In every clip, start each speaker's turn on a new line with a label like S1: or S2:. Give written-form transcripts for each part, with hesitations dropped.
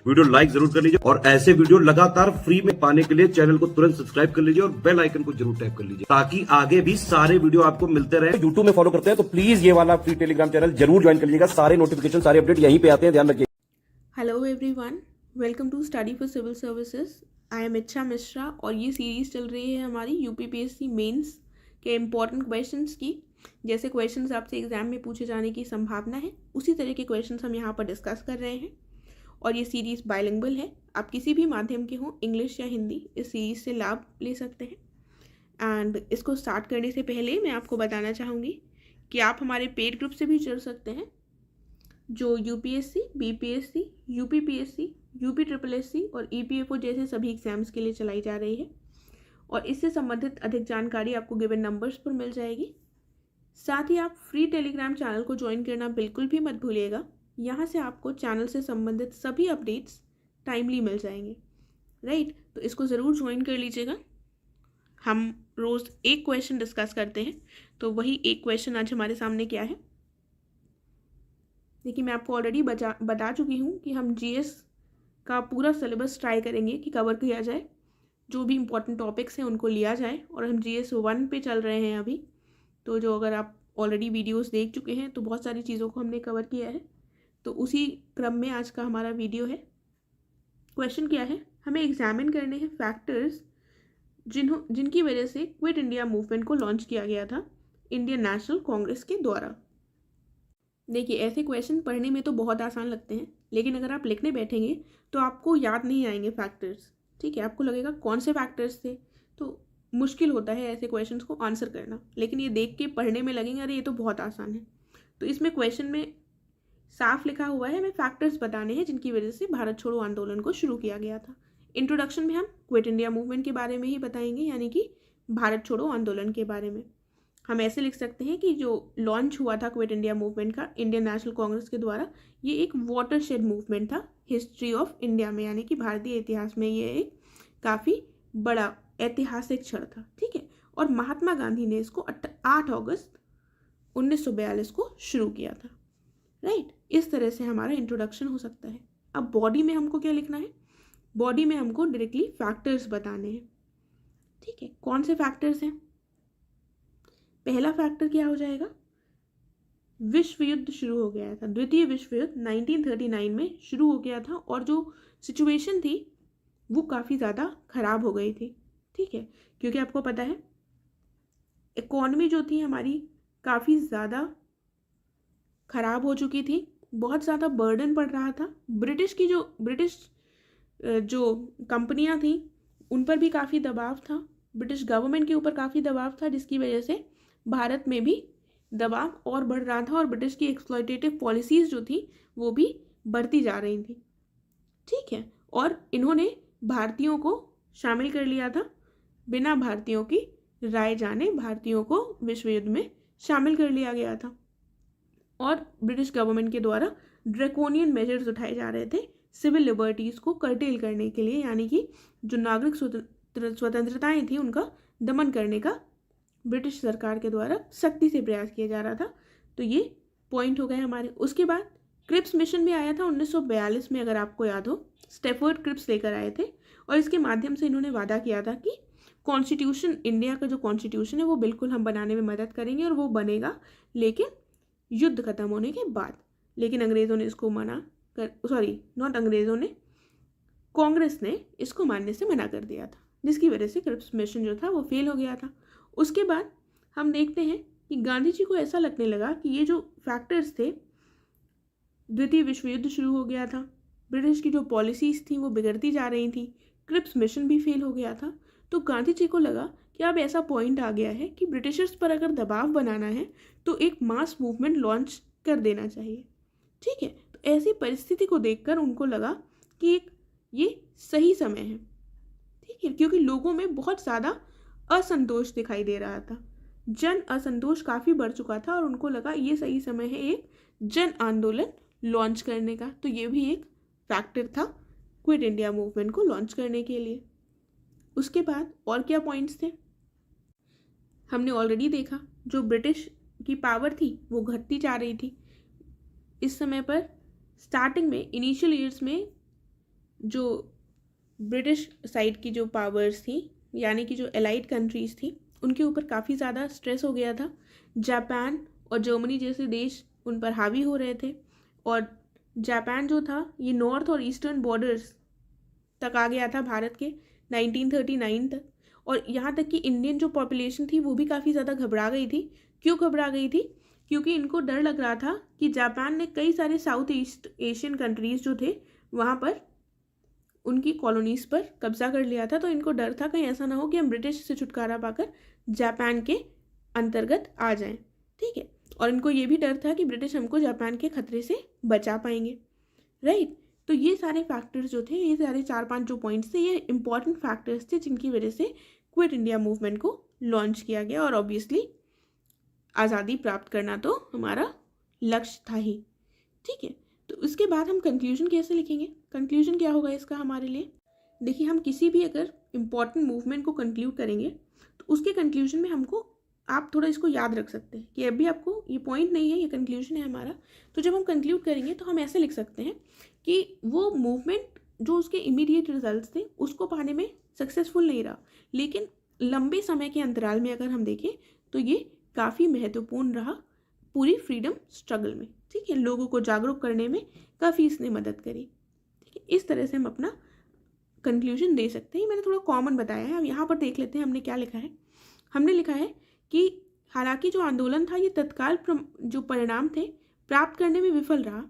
S1: Video like जरूर कर लीजिए और ऐसे वीडियो लगातार फ्री में पाने के लिए चैनल को तुरंत सब्सक्राइब कर लीजिए और बेल आइकन को जरूर टैप कर लीजिए ताकि आगे भी सारे वीडियो आपको मिलते रहे। यूट्यूब में फॉलो करते हैं तो प्लीज ये वाला फ्री टेलीग्राम चैनल जरूर ज्वाइन कर लीजिएगा। सारे नोटिफिकेशन सारे अपडेट यहीं पे आते हैं, ध्यान रखिए।
S2: Hello everyone, welcome to study for civil services. I am Ichha Mishra और ये सीरीज़ चल रही है हमारी यूपीपीएससी मेंस के इम्पॉर्टेंट क्वेश्चंस की। जैसे क्वेश्चंस आपसे एग्जाम में पूछे जाने की संभावना है उसी तरह के क्वेश्चंस हम यहाँ पर डिस्कस कर रहे हैं और ये सीरीज़ बाइलिंगुअल है। आप किसी भी माध्यम के हों, इंग्लिश या हिंदी, इस सीरीज़ से लाभ ले सकते हैं। एंड इसको स्टार्ट करने से पहले मैं आपको बताना चाहूँगी कि आप हमारे पेड ग्रुप से भी जुड़ सकते हैं जो यूपीएससी, बीपीएससी, यूपीपीएससी, यूपीएससी और ईपीएफओ जैसे सभी एग्जाम्स के लिए चलाई जा रही है और इससे संबंधित अधिक जानकारी आपको गिवन नंबर्स पर मिल जाएगी। साथ ही आप फ्री टेलीग्राम चैनल को ज्वाइन करना बिल्कुल भी मत भूलिएगा। यहाँ से आपको चैनल से संबंधित सभी अपडेट्स टाइमली मिल जाएंगे, राइट? तो इसको ज़रूर ज्वाइन कर लीजिएगा। हम रोज़ एक क्वेश्चन डिस्कस करते हैं, तो वही एक क्वेश्चन आज हमारे सामने क्या है। देखिए, मैं आपको ऑलरेडी बता चुकी हूँ कि हम जीएस का पूरा सिलेबस ट्राई करेंगे कि कवर किया जाए, जो भी इम्पोर्टेंट टॉपिक्स हैं उनको लिया जाए। और हम जीएस 1 पे चल रहे हैं अभी, तो जो अगर आप ऑलरेडी वीडियोस देख चुके हैं तो बहुत सारी चीज़ों को हमने कवर किया है। तो उसी क्रम में आज का हमारा वीडियो है। क्वेश्चन क्या है, हमें एग्जामिन करने हैं फैक्टर्स जिनकी वजह से क्विट इंडिया मूवमेंट को लॉन्च किया गया था इंडियन नेशनल कांग्रेस के द्वारा। देखिए, ऐसे क्वेश्चन पढ़ने में तो बहुत आसान लगते हैं, लेकिन अगर आप लिखने बैठेंगे तो आपको याद नहीं आएंगे फैक्टर्स। ठीक है, आपको लगेगा कौन से फैक्टर्स थे, तो मुश्किल होता है ऐसे क्वेश्चंस को आंसर करना। लेकिन ये देख के पढ़ने में लगेंगे अरे ये तो बहुत आसान है। तो इसमें क्वेश्चन में साफ लिखा हुआ है, हमें फैक्टर्स बताने हैं जिनकी वजह से भारत छोड़ो आंदोलन को शुरू किया गया था। इंट्रोडक्शन में हम क्विट इंडिया मूवमेंट के बारे में ही बताएंगे, यानी कि भारत छोड़ो आंदोलन के बारे में। हम ऐसे लिख सकते हैं कि जो लॉन्च हुआ था क्विट इंडिया मूवमेंट का इंडियन नेशनल कांग्रेस के द्वारा, ये एक वाटरशेड मूवमेंट था हिस्ट्री ऑफ इंडिया में, यानी कि भारतीय इतिहास में ये एक काफ़ी बड़ा ऐतिहासिक क्षण था। ठीक है, और महात्मा गांधी ने इसको 8 अगस्त 1942 को शुरू किया था, राइट? इस तरह से हमारा इंट्रोडक्शन हो सकता है। अब बॉडी में हमको क्या लिखना है, बॉडी में हमको डायरेक्टली फैक्टर्स बताने हैं। ठीक है, कौन से फैक्टर्स हैं? पहला फैक्टर क्या हो जाएगा, विश्व युद्ध शुरू हो गया था। द्वितीय विश्व युद्ध 1939 में शुरू हो गया था और जो सिचुएशन थी वो काफ़ी ज़्यादा ख़राब हो गई थी। ठीक है, क्योंकि आपको पता है इकॉनमी जो थी हमारी काफ़ी ज़्यादा ख़राब हो चुकी थी, बहुत ज़्यादा बर्डन पड़ रहा था। ब्रिटिश जो कंपनियां थी उन पर भी काफ़ी दबाव था, ब्रिटिश गवर्नमेंट के ऊपर काफ़ी दबाव था, जिसकी वजह से भारत में भी दबाव और बढ़ रहा था और ब्रिटिश की एक्सप्लॉयटेटिव पॉलिसीज़ जो थी वो भी बढ़ती जा रही थी। ठीक है, और इन्होंने भारतीयों को शामिल कर लिया था, बिना भारतीयों की राय जाने भारतीयों को विश्व युद्ध में शामिल कर लिया गया था और ब्रिटिश गवर्नमेंट के द्वारा ड्रैकोनियन मेजर्स उठाए जा रहे थे सिविल लिबर्टीज़ को कर्टेल करने के लिए, यानी कि जो नागरिक स्वतंत्रताएं थी उनका दमन करने का ब्रिटिश सरकार के द्वारा सख्ती से प्रयास किया जा रहा था। तो ये पॉइंट हो गए हमारे। उसके बाद क्रिप्स मिशन भी आया था 1942 में, अगर आपको याद हो। स्टैफर्ड क्रिप्स लेकर आए थे और इसके माध्यम से इन्होंने वादा किया था कि कॉन्स्टिट्यूशन, इंडिया का जो कॉन्स्टिट्यूशन है वो बिल्कुल हम बनाने में मदद करेंगे और वो बनेगा, लेकिन युद्ध खत्म होने के बाद। लेकिन अंग्रेज़ों ने इसको कांग्रेस ने इसको मानने से मना कर दिया था, जिसकी वजह से क्रिप्स मिशन जो था वो फेल हो गया था। उसके बाद हम देखते हैं कि गांधी जी को ऐसा लगने लगा कि ये जो फैक्टर्स थे, द्वितीय विश्व युद्ध शुरू हो गया था, ब्रिटिश की जो पॉलिसीज़ थी वो बिगड़ती जा रही थी, क्रिप्स मिशन भी फेल हो गया था। तो गांधी जी को लगा कि अब ऐसा पॉइंट आ गया है कि ब्रिटिशर्स पर अगर दबाव बनाना है तो एक मास मूवमेंट लॉन्च कर देना चाहिए। ठीक है, तो ऐसी परिस्थिति को देखकर उनको लगा कि ये सही समय है। ठीक है, क्योंकि लोगों में बहुत ज़्यादा असंतोष दिखाई दे रहा था, जन असंतोष काफ़ी बढ़ चुका था और उनको लगा ये सही समय है एक जन आंदोलन लॉन्च करने का। तो ये भी एक फैक्टर था क्विट इंडिया मूवमेंट को लॉन्च करने के लिए। उसके बाद और क्या पॉइंट्स थे, हमने ऑलरेडी देखा जो ब्रिटिश की पावर थी वो घटती जा रही थी। इस समय पर स्टार्टिंग में इनिशियल ईयर्स में जो ब्रिटिश साइड की जो पावर्स थी, यानी कि जो एलाइड कंट्रीज़ थी, उनके ऊपर काफ़ी ज़्यादा स्ट्रेस हो गया था। जापान और जर्मनी जैसे देश उन पर हावी हो रहे थे, और जापान जो था ये नॉर्थ और ईस्टर्न बॉर्डर्स तक आ गया था भारत के 1939 तक। और यहाँ तक कि इंडियन जो पॉपुलेशन थी वो भी काफ़ी ज़्यादा घबरा गई थी। क्यों घबरा गई थी? क्योंकि इनको डर लग रहा था कि जापान ने कई सारे साउथ ईस्ट एशियन कंट्रीज़ जो थे वहाँ पर उनकी कॉलोनीज़ पर कब्जा कर लिया था। तो इनको डर था कहीं ऐसा ना हो कि हम ब्रिटिश से छुटकारा पाकर जापान के अंतर्गत आ जाएं, ठीक है। और इनको ये भी डर था कि ब्रिटिश हमको जापान के खतरे से बचा पाएंगे, राइट। तो ये सारे फैक्टर्स जो थे, ये सारे 4-5 जो पॉइंट्स थे, ये इंपॉर्टेंट फैक्टर्स थे जिनकी वजह से क्विट इंडिया मूवमेंट को लॉन्च किया गया। और ऑब्वियसली आज़ादी प्राप्त करना तो हमारा लक्ष्य था ही, ठीक है। तो उसके बाद हम कंक्लूजन कैसे लिखेंगे? कंक्लूजन क्या होगा इसका हमारे लिए? देखिए, हम किसी भी अगर इम्पॉर्टेंट मूवमेंट को कंक्लूड करेंगे तो उसके कंक्लूजन में हमको, आप थोड़ा इसको याद रख सकते हैं कि अभी आपको ये पॉइंट नहीं है, ये कंक्लूजन है हमारा। तो जब हम कंक्लूड करेंगे तो हम ऐसे लिख सकते हैं कि वो मूवमेंट जो उसके इमीडिएट रिजल्ट्स थे उसको पाने में सक्सेसफुल नहीं रहा, लेकिन लंबे समय के अंतराल में अगर हम देखें तो ये काफ़ी महत्वपूर्ण रहा पूरी फ्रीडम स्ट्रगल में, ठीक है। लोगों को जागरूक करने में काफ़ी इसने मदद करी, ठीक है। इस तरह से हम अपना कंक्लूजन दे सकते हैं। मैंने थोड़ा कॉमन बताया है। अब यहाँ पर देख लेते हैं हमने क्या लिखा है। हमने लिखा है कि हालांकि जो आंदोलन था ये तत्काल जो परिणाम थे प्राप्त करने में विफल रहा,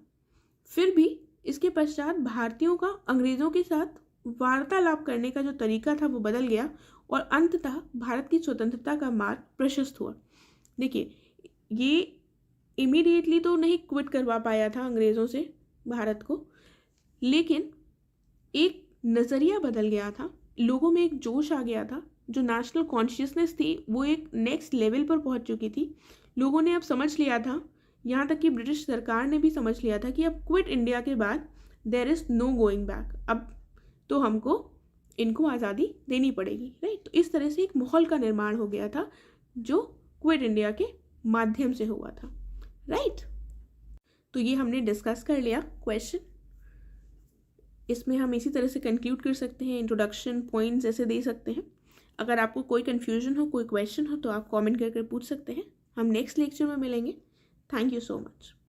S2: फिर भी इसके पश्चात भारतीयों का अंग्रेज़ों के साथ वार्तालाप करने का जो तरीका था वो बदल गया और अंततः भारत की स्वतंत्रता का मार्ग प्रशस्त हुआ। देखिए, ये इमीडिएटली तो नहीं क्विट करवा पाया था अंग्रेज़ों से भारत को, लेकिन एक नज़रिया बदल गया था, लोगों में एक जोश आ गया था, जो नेशनल कॉन्शियसनेस थी वो एक नेक्स्ट लेवल पर पहुंच चुकी थी। लोगों ने अब समझ लिया था, यहाँ तक कि ब्रिटिश सरकार ने भी समझ लिया था कि अब क्विट इंडिया के बाद there is no going back, अब तो हमको इनको आज़ादी देनी पड़ेगी, राइट। तो इस तरह से एक माहौल का निर्माण हो गया था जो क्विट इंडिया के माध्यम से हुआ था, राइट। तो ये हमने डिस्कस कर लिया क्वेश्चन। इसमें हम इसी तरह से कंक्लूड कर सकते हैं, इंट्रोडक्शन पॉइंट्स ऐसे दे सकते हैं। अगर आपको कोई कन्फ्यूजन हो, कोई क्वेश्चन हो तो आप कमेंट करके पूछ सकते हैं। हम नेक्स्ट लेक्चर में मिलेंगे। Thank you so much.